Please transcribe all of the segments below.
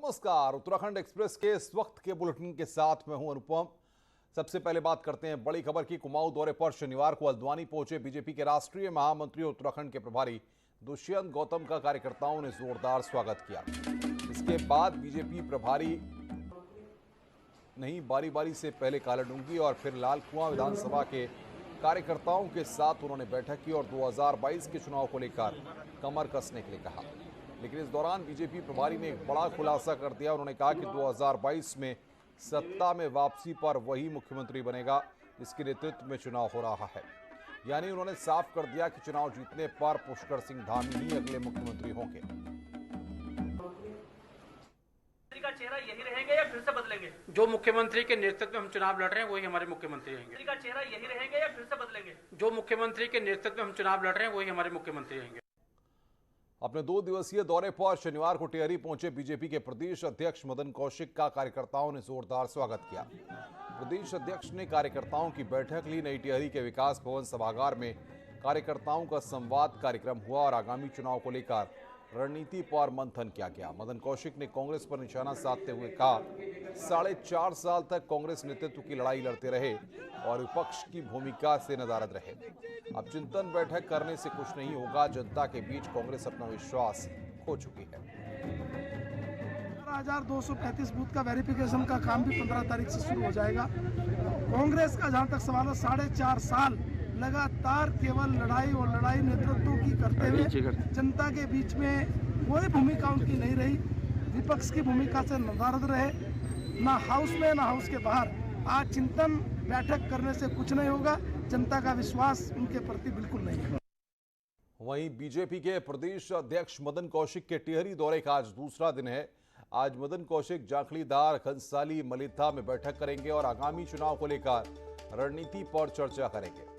नमस्कार। उत्तराखंड एक्सप्रेस के इस वक्त के बुलेटिन के साथ मैं हूं अनुपम। सबसे पहले बात करते हैं बड़ी खबर की। कुमाऊं दौरे पर शनिवार को हल्द्वानी पहुंचे बीजेपी के राष्ट्रीय महामंत्री और उत्तराखंड के प्रभारी दुष्यंत गौतम का कार्यकर्ताओं ने जोरदार स्वागत किया। इसके बाद बीजेपी प्रभारी नहीं बारी बारी से पहले कालाडूंगी और फिर लालकुआं विधानसभा के कार्यकर्ताओं के साथ उन्होंने बैठक की और 2022 के चुनाव को लेकर कमर कसने के लिए कहा। लेकिन इस दौरान बीजेपी प्रभारी ने एक बड़ा खुलासा कर दिया। उन्होंने कहा कि 2022 में सत्ता में वापसी पर वही मुख्यमंत्री बनेगा जिसके नेतृत्व में चुनाव हो रहा है। यानी उन्होंने साफ कर दिया कि चुनाव जीतने पर पुष्कर सिंह धामी ही अगले मुख्यमंत्री होंगे। का चेहरा यही रहेंगे या फिर से बदलेंगे? जो मुख्यमंत्री के नेतृत्व में हम चुनाव लड़ रहे हैं वही हमारे मुख्यमंत्री रहेंगे। का चेहरा यही रहेंगे या फिर से बदलेंगे? जो मुख्यमंत्री के नेतृत्व में हम चुनाव लड़ रहे हैं वही हमारे मुख्यमंत्री रहेंगे। अपने 2 दिवसीय दौरे पर शनिवार को टिहरी पहुंचे बीजेपी के प्रदेश अध्यक्ष मदन कौशिक का कार्यकर्ताओं ने जोरदार स्वागत किया। प्रदेश अध्यक्ष ने कार्यकर्ताओं की बैठक ली। नई टिहरी के विकास भवन सभागार में कार्यकर्ताओं का संवाद कार्यक्रम हुआ और आगामी चुनाव को लेकर रणनीति पर मंथन किया गया। मदन कौशिक ने कांग्रेस पर निशाना साधते हुए कहा, 4.5 साल तक कांग्रेस नेतृत्व की लड़ाई लड़ते रहे और विपक्ष की भूमिका से नदारद रहे। अब चिंतन बैठक करने से कुछ नहीं होगा। जनता के बीच कांग्रेस अपना विश्वास खो चुकी है। 1235 बूथ का वेरिफिकेशन का काम भी 15 तारीख से शुरू हो जाएगा। कांग्रेस का जहां तक सवाल है, 4.5 साल लगातार केवल लड़ाई और लड़ाई नेतृत्व की करते हुए जनता के बीच में कोई भूमिका उनकी नहीं रही। विपक्ष की भूमिका से नदारद रहे, ना हाउस में ना हाउस के बाहर। आज चिंतन बैठक करने से कुछ नहीं होगा। जनता का विश्वास उनके प्रति बिल्कुल नहीं है। वहीं बीजेपी के प्रदेश अध्यक्ष मदन कौशिक के टिहरी दौरे का आज दूसरा दिन है। आज मदन कौशिक जाखड़ीदार, घनसाली, मलिथा में बैठक करेंगे और आगामी चुनाव को लेकर रणनीति पर चर्चा करेंगे।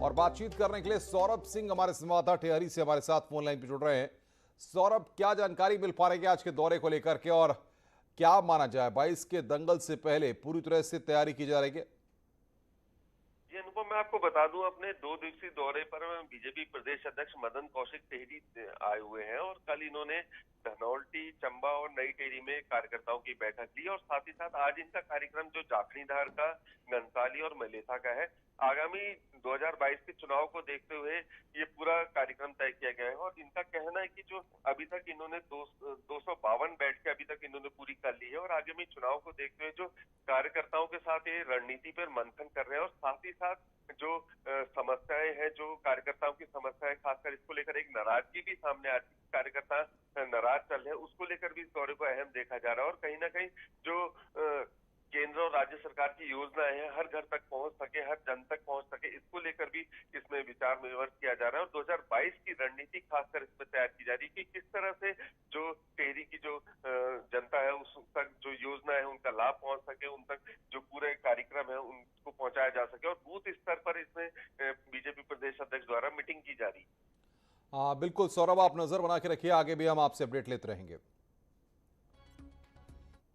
और बातचीत करने के लिए सौरभ सिंह हमारे संवाददाता टिहरी से हमारे साथ फोन लाइन पर जुड़ रहे हैं। सौरभ, क्या जानकारी मिल पा रही है आज के दौरे को लेकर के और क्या माना जाए 22 के दंगल से पहले पूरी तरह से तैयारी की जा रही है? जी अनुपम, मैं आपको बता दूं, अपने 2 दिवसीय दौरे पर बीजेपी प्रदेश अध्यक्ष मदन कौशिक टिहरी आए हुए हैं और कल इन्होंने धनौल्टी, चंबा और नई टिहरी में कार्यकर्ताओं की बैठक ली और साथ ही साथ आज इनका कार्यक्रम जो जाखड़ीधार का, घनसाली और मलेथा का है, आगामी 2022 के चुनाव को देखते हुए ये पूरा कार्यक्रम तय किया गया है। और इनका कहना है कि जो अभी तक इन्होंने 252 बैठकें अभी तक इन्होंने पूरी कर ली है और आगामी चुनाव को देखते हुए जो कार्यकर्ताओं के साथ ये रणनीति पर मंथन कर रहे हैं और साथ ही साथ जो समस्याएं हैं, जो कार्यकर्ताओं की समस्याएं, खासकर इसको लेकर एक नाराजगी भी सामने आ रही है, कार्यकर्ता नाराज चल रहे हैं, उसको लेकर भी इस दौरे को अहम देखा जा रहा है। और कहीं ना कहीं जो केंद्र और राज्य सरकार की योजनाएं हैं, हर घर तक पहुंच सके, हर जन तक पहुंच सके, इसको लेकर भी इसमें विचार विमर्श किया जा रहा है। और 2022 की रणनीति खासकर इसमें तैयार की जा रही है कि किस तरह से जो टिहरी की जो जनता है उस तक जो योजना है उनका लाभ पहुंच सके, उन तक जो पूरे कार्यक्रम है उनको पहुंचाया जा सके। और बूथ स्तर पर इसमें बीजेपी प्रदेश अध्यक्ष द्वारा मीटिंग की जा रही है। बिल्कुल सौरभ, आप नजर बना के रखिए, आगे भी हम आपसे अपडेट लेते रहेंगे।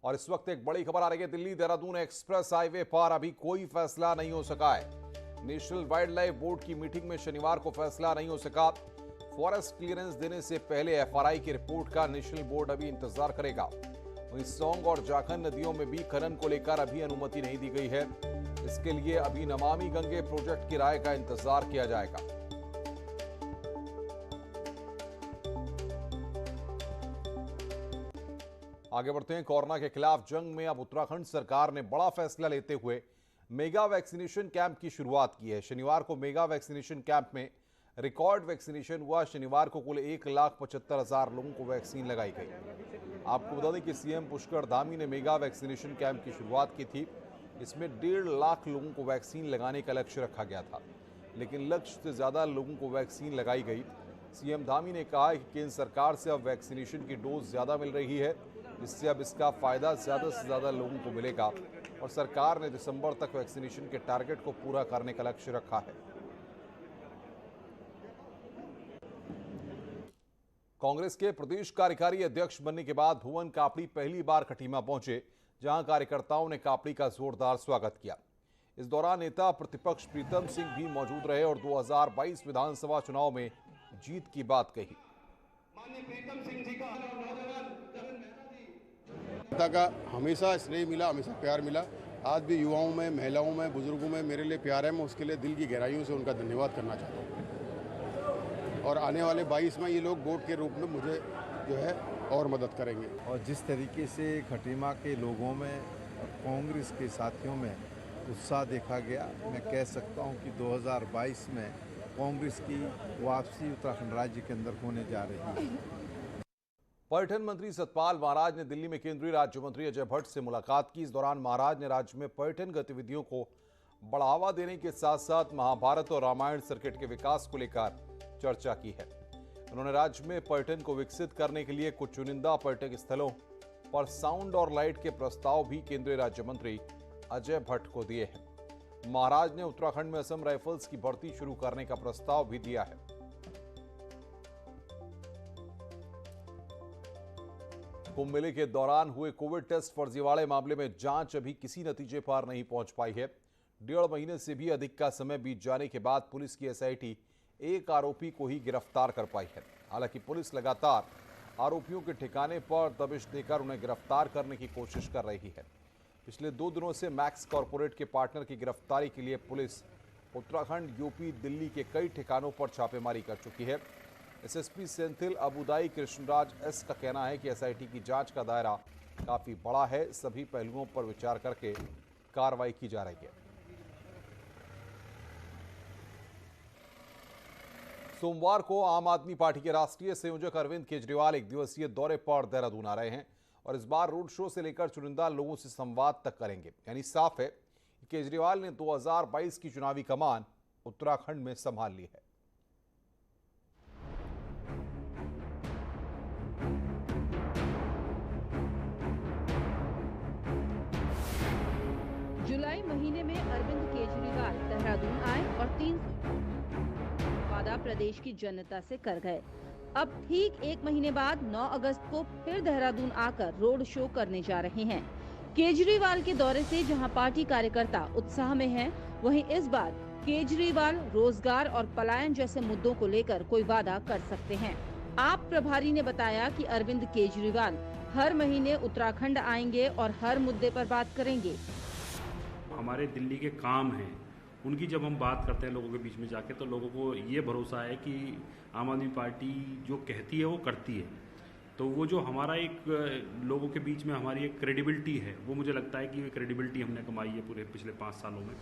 और इस वक्त एक बड़ी खबर आ रही है। दिल्ली देहरादून एक्सप्रेस हाईवे पर अभी कोई फैसला नहीं हो सका है। नेशनल वाइल्ड लाइफ बोर्ड की मीटिंग में शनिवार को फैसला नहीं हो सका। फॉरेस्ट क्लियरेंस देने से पहले एफआरआई की रिपोर्ट का नेशनल बोर्ड अभी इंतजार करेगा। वहीं सौंग और जाखन नदियों में भी खनन को लेकर अभी अनुमति नहीं दी गई है। इसके लिए अभी नमामि गंगे प्रोजेक्ट की राय का इंतजार किया जाएगा। आगे बढ़ते हैं। कोरोना के खिलाफ जंग में अब उत्तराखंड सरकार ने बड़ा फैसला लेते हुए मेगा वैक्सीनेशन कैंप की शुरुआत की है। शनिवार को मेगा वैक्सीनेशन कैंप में रिकॉर्ड वैक्सीनेशन हुआ। शनिवार को कुल 1,75,000 लोगों को वैक्सीन लगाई गई। आपको बता दें कि सीएम पुष्कर धामी ने मेगा वैक्सीनेशन कैंप की शुरुआत की थी। इसमें 1.5 लाख लोगों को वैक्सीन लगाने का लक्ष्य रखा गया था, लेकिन लक्ष्य से ज्यादा लोगों को वैक्सीन लगाई गई। सीएम धामी ने कहा कि केंद्र सरकार से अब वैक्सीनेशन की डोज ज्यादा मिल रही है, जिससे अब इसका फायदा ज्यादा से ज्यादा लोगों को मिलेगा और सरकार ने दिसंबर तक वैक्सीनेशन के टारगेट को पूरा करने का लक्ष्य रखा है। कांग्रेस के प्रदेश कार्यकारी अध्यक्ष बनने के बाद भुवन कापड़ी पहली बार खटीमा पहुंचे, जहां कार्यकर्ताओं ने कापड़ी का जोरदार स्वागत किया। इस दौरान नेता प्रतिपक्ष प्रीतम सिंह भी मौजूद रहे और 2022 विधानसभा चुनाव में जीत की बात कही। माननीय प्रीतम सिंह जी का नौजवान जनता का हमेशा स्नेह मिला, हमेशा प्यार मिला। आज भी युवाओं में, महिलाओं में, बुजुर्गों में मेरे लिए प्यार है। मैं उसके लिए दिल की गहराइयों से उनका धन्यवाद करना चाहता हूँ। और आने वाले 22 में ये लोग वोट के रूप में मुझे जो है और मदद करेंगे। और जिस तरीके से खटीमा के लोगों में, कांग्रेस के साथियों में उत्साह देखा गया, मैं कह सकता हूं कि 2022 में कांग्रेस की वापसी उत्तराखंड राज्य के अंदर होने जा रही है। पर्यटन मंत्री सतपाल महाराज ने दिल्ली में केंद्रीय राज्य मंत्री अजय भट्ट से मुलाकात की। इस दौरान महाराज ने राज्य में पर्यटन गतिविधियों को बढ़ावा देने के साथ साथ महाभारत और रामायण सर्किट के विकास को लेकर चर्चा की है। उन्होंने राज्य में पर्यटन को विकसित करने के लिए कुछ चुनिंदा पर्यटक स्थलों पर साउंड और लाइट के प्रस्ताव भी केंद्रीय राज्य मंत्री अजय भट्ट को दिए हैं। महाराज ने उत्तराखंड में असम राइफल्स की भर्ती शुरू करने का प्रस्ताव भी दिया है। कुंभ मेले के दौरान हुए कोविड टेस्ट फर्जीवाड़े मामले में जांच अभी किसी नतीजे पर नहीं पहुंच पाई है। 1.5 महीने से भी अधिक का समय बीत जाने के बाद पुलिस की एसआईटी एक आरोपी को ही गिरफ्तार कर पाई है। हालांकि पुलिस लगातार आरोपियों के ठिकाने पर दबिश देकर उन्हें गिरफ्तार करने की कोशिश कर रही है। पिछले 2 दिनों से मैक्स कॉरपोरेट के पार्टनर की गिरफ्तारी के लिए पुलिस उत्तराखंड, यूपी, दिल्ली के कई ठिकानों पर छापेमारी कर चुकी है। एसएसपी सेंथिल अबुदाई कृष्णराज एस का कहना है कि एसआईटी की जांच का दायरा काफी बड़ा है, सभी पहलुओं पर विचार करके कार्रवाई की जा रही है। सोमवार को आम आदमी पार्टी के राष्ट्रीय संयोजक अरविंद केजरीवाल एक दिवसीय दौरे पर देहरादून आ रहे हैं और इस बार रोड शो से लेकर चुनिंदा लोगों से संवाद तक करेंगे। यानी साफ है कि केजरीवाल ने 2022 की चुनावी कमान उत्तराखंड में संभाल ली है। जुलाई महीने में अरविंद केजरीवाल देहरादून आए और 3 वादा प्रदेश की जनता से कर गए। अब ठीक 1 महीने बाद 9 अगस्त को फिर देहरादून आकर रोड शो करने जा रहे हैं। केजरीवाल के दौरे से जहां पार्टी कार्यकर्ता उत्साह में हैं, वहीं इस बार केजरीवाल रोजगार और पलायन जैसे मुद्दों को लेकर कोई वादा कर सकते हैं। आप प्रभारी ने बताया कि अरविंद केजरीवाल हर महीने उत्तराखंड आएंगे और हर मुद्दे पर बात करेंगे। हमारे दिल्ली के काम हैं, उनकी जब हम बात करते हैं लोगों के बीच में जाके, तो लोगों को ये भरोसा है कि आम आदमी पार्टी जो कहती है वो करती है। तो वो जो हमारा एक लोगों के बीच में हमारी एक क्रेडिबिलिटी है, वो मुझे लगता है कि ये क्रेडिबिलिटी हमने कमाई है पूरे पिछले 5 सालों में।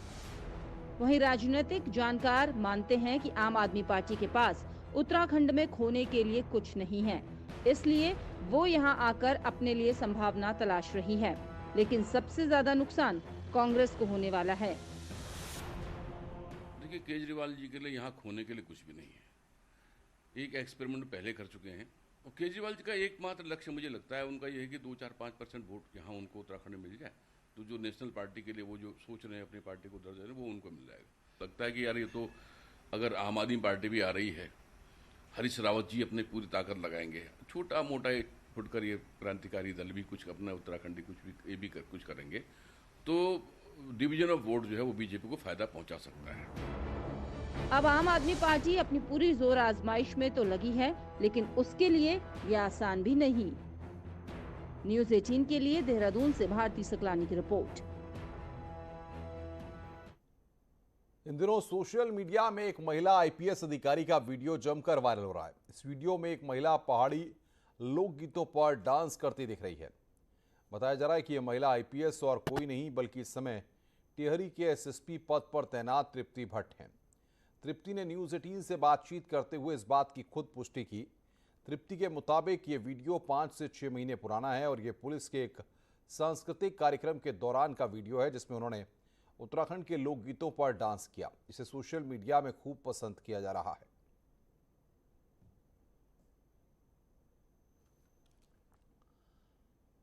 वहीं राजनीतिक जानकार मानते हैं कि आम आदमी पार्टी के पास उत्तराखंड में खोने के लिए कुछ नहीं है, इसलिए वो यहां आकर अपने लिए संभावना तलाश रही है। लेकिन सबसे ज्यादा नुकसान कांग्रेस को होने वाला है। देखिए, केजरीवाल जी के लिए यहाँ खोने के लिए कुछ भी नहीं है। एक एक्सपेरिमेंट पहले कर चुके हैं और केजरीवाल जी का एकमात्र लक्ष्य मुझे लगता है उनका यह है कि 2-4-5% वोट यहाँ उनको उत्तराखंड में मिल जाए, तो जो नेशनल पार्टी के लिए वो जो सोच रहे हैं अपनी पार्टी को दर्ज देने, वो उनको मिल जाएगा। लगता है कि यार ये तो अगर आम आदमी पार्टी भी आ रही है, हरीश रावत जी अपनी पूरी ताकत लगाएंगे, छोटा मोटा फुटकर ये क्रांतिकारी दल भी कुछ अपना उत्तराखंडी कुछ भी ये भी कुछ करेंगे, तो डिवीजन ऑफ वोट जो है वो बीजेपी को फायदा पहुंचा सकता है। अब आम आदमी पार्टी अपनी पूरी जोर आजमाइश में तो लगी है, लेकिन उसके लिए यह आसान भी नहीं। न्यूज़ 18 के लिए देहरादून से भारती सकलानी की रिपोर्ट। इन दिनों सोशल मीडिया में एक महिला आईपीएस अधिकारी का वीडियो जमकर वायरल हो रहा है। इस वीडियो में एक महिला पहाड़ी लोकगीतों पर डांस करती दिख रही है। बताया जा रहा है कि यह महिला आईपीएस और कोई नहीं बल्कि इस समय टिहरी के एसएसपी पद पर तैनात तृप्ति भट्ट हैं। तृप्ति ने न्यूज़ 18 से बातचीत करते हुए इस बात की खुद पुष्टि की। तृप्ति के मुताबिक ये वीडियो 5 से 6 महीने पुराना है और ये पुलिस के एक सांस्कृतिक कार्यक्रम के दौरान का वीडियो है, जिसमें उन्होंने उत्तराखंड के लोकगीतों पर डांस किया। इसे सोशल मीडिया में खूब पसंद किया जा रहा है।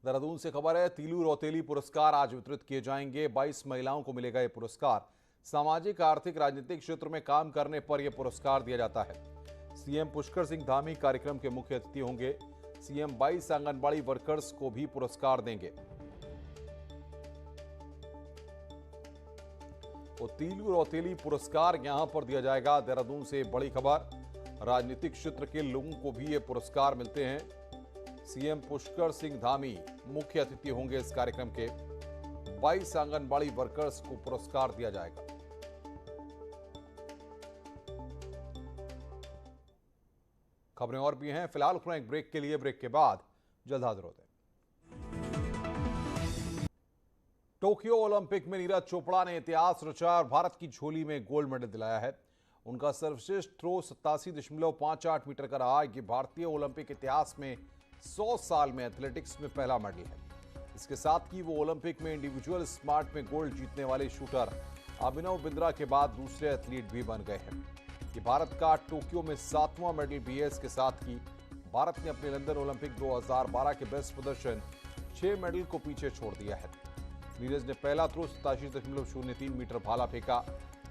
देहरादून से खबर है, तीलू रौतेली पुरस्कार आज वितरित किए जाएंगे। 22 महिलाओं को मिलेगा यह पुरस्कार। सामाजिक, आर्थिक, राजनीतिक क्षेत्र में काम करने पर यह पुरस्कार दिया जाता है। सीएम पुष्कर सिंह धामी कार्यक्रम के मुख्य अतिथि होंगे। सीएम 22 आंगनबाड़ी वर्कर्स को भी पुरस्कार देंगे। तो तीलू रौतेली पुरस्कार यहां पर दिया जाएगा। देहरादून से बड़ी खबर, राजनीतिक क्षेत्र के लोगों को भी ये पुरस्कार मिलते हैं। सीएम पुष्कर सिंह धामी मुख्य अतिथि होंगे इस कार्यक्रम के। 22 आंगनबाड़ी वर्कर्स को पुरस्कार दिया जाएगा। खबरें और भी हैं, फिलहाल रुकना एक ब्रेक के लिए। ब्रेक के बाद जल्द हाजिर होते हैं। टोक्यो ओलंपिक में नीरज चोपड़ा ने इतिहास रचा और भारत की झोली में गोल्ड मेडल दिलाया है। उनका सर्वश्रेष्ठ थ्रो 87.58 मीटर का रहा। ये भारतीय ओलंपिक इतिहास में 100 साल में एथलेटिक्स में पहला मेडल है। इसके साथ ही वो ओलंपिक में इंडिविजुअल स्मार्ट में गोल्ड जीतने वाले शूटर अभिनव बिंद्रा के बाद दूसरे एथलीट भी बन गए हैं। ये भारत का टोक्यो में 7वां मेडल भी है। इसके साथ ही भारत ने अपने लंदन ओलंपिक 2012 के बेस्ट प्रदर्शन 6 मेडल को पीछे छोड़ दिया है। नीरज ने पहला थ्रो 87.03 मीटर भाला फेंका,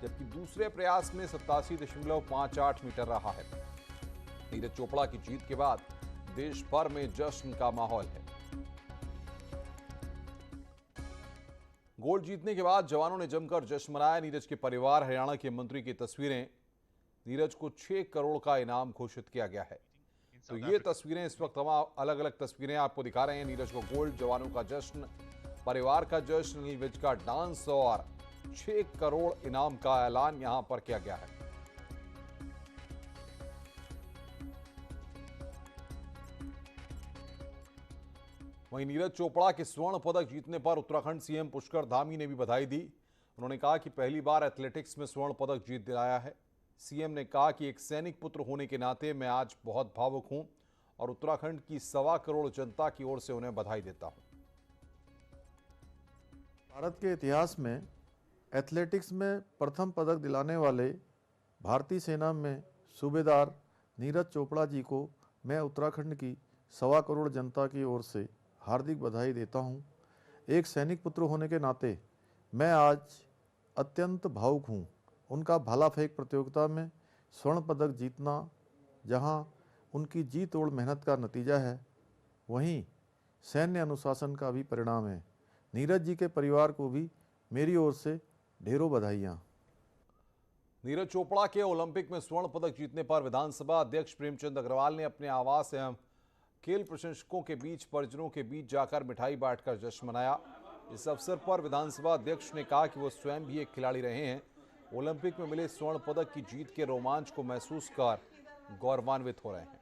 जबकि दूसरे प्रयास में 87.58 मीटर रहा है। नीरज चोपड़ा की जीत के बाद देश भर में जश्न का माहौल है। गोल्ड जीतने के बाद जवानों ने जमकर जश्न मनाया। नीरज के परिवार, हरियाणा के मंत्री की तस्वीरें। नीरज को 6 करोड़ का इनाम घोषित किया गया है। तो ये तस्वीरें इस वक्त तमाम अलग अलग तस्वीरें आपको दिखा रहे हैं। नीरज को गोल्ड, जवानों का जश्न, परिवार का जश्न, अनिल विज का डांस और 6 करोड़ इनाम का ऐलान यहां पर किया गया है। वहीं नीरज चोपड़ा के स्वर्ण पदक जीतने पर उत्तराखंड सीएम पुष्कर धामी ने भी बधाई दी। उन्होंने कहा कि पहली बार एथलेटिक्स में स्वर्ण पदक जीत दिलाया है। सीएम ने कहा कि एक सैनिक पुत्र होने के नाते मैं आज बहुत भावुक हूं और उत्तराखंड की 1.25 करोड़ जनता की ओर से उन्हें बधाई देता हूं। भारत के इतिहास में एथलेटिक्स में प्रथम पदक दिलाने वाले भारतीय सेना में सूबेदार नीरज चोपड़ा जी को मैं उत्तराखंड की 1.25 करोड़ जनता की ओर से हार्दिक बधाई देता हूं। एक सैनिक पुत्र होने के नाते मैं आज अत्यंत भावुक हूं। उनका भाला फेंक प्रतियोगिता में स्वर्ण पदक जीतना जहां उनकी जी तोड़ मेहनत का नतीजा है, वहीं सैन्य अनुशासन का भी परिणाम है। नीरज जी के परिवार को भी मेरी ओर से ढेरों बधाइयाँ। नीरज चोपड़ा के ओलंपिक में स्वर्ण पदक जीतने पर विधानसभा अध्यक्ष प्रेमचंद अग्रवाल ने अपने आवास एवं खेल प्रशंसकों के बीच परिजनों के बीच जाकर मिठाई बांटकर जश्न मनाया। इस अवसर पर विधानसभा अध्यक्ष ने कहा कि वो स्वयं भी एक खिलाड़ी रहे हैं। ओलंपिक में मिले स्वर्ण पदक की जीत के रोमांच को महसूस कर गौरवान्वित हो रहे हैं।